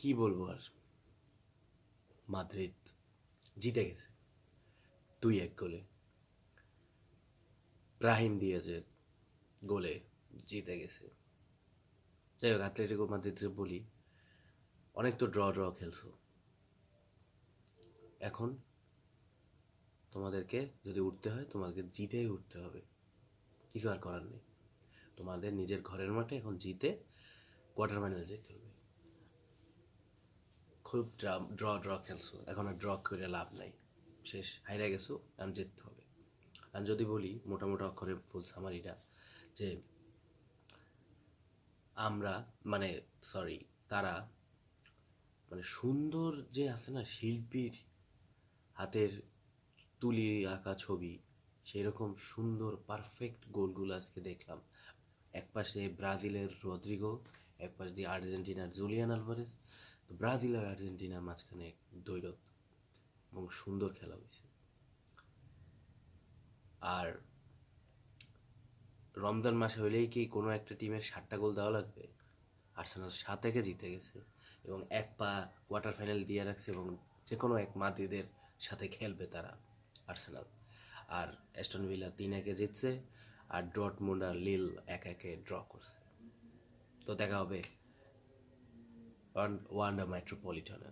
কি বলবো আর, মাদ্রিদ জিতে গেছে 2-1 গোলে। ব্রাহিম দিয়াজের গোলে জিতে গেছে। যাই হোক, অ্যাটলেটিকো মাদ্রিদকে বলি, অনেক তো ড্র ড্র খেলছো, এখন তোমাদেরকে যদি উঠতে হয় তোমাদেরকে জিতেই উঠতে হবে, কিছু আর করার নেই। তোমাদের নিজের ঘরের মাঠে এখন জিতে কোয়ার্টার ফাইনালে যেতে হবে। খুব ড্র ড্র খেলছো, এখন আর ড্র করে লাভ নাই, শেষ, হাইরা গেছো, এখন জিততে হবে। আর যদি বলি মোটা মোটা অক্ষরে ফুল সামারিটা, যে আমরা মানে সরি তারা মানে সুন্দর যে আছে না শিল্পীর হাতের তুলি আঁকা ছবি, সেরকম সুন্দর পারফেক্ট গোলগুলো আজকে দেখলাম। এক পাশে ব্রাজিলের রদ্রিগো, এক পাশ দিয়ে আর্জেন্টিনার জুলিয়ান আলভারেজ। তো ব্রাজিল আর আর্জেন্টিনার মাঝখানে দ্বৈরথ এবং সুন্দর খেলা হয়েছে। আর রমজান মাসে হইলেই কি কোনো একটা টিমের 7টা গোল দেওয়া লাগবে? আর্সেনাল 7-1 জিতে গেছে এবং এক পা কোয়ার্টার ফাইনাল দিয়ে রাখছে, এবং যে কোনো এক মাদ্রিদের সাথে খেলবে তারা, আর্সেনাল। আর অ্যাস্টন ভিলা 3-1 জিতছে, আর ডর্টমুন্ড আর লিল 1-1 ড্র করছে। তো দেখা হবে ওয়ান্ডা মেট্রোপলিটনে।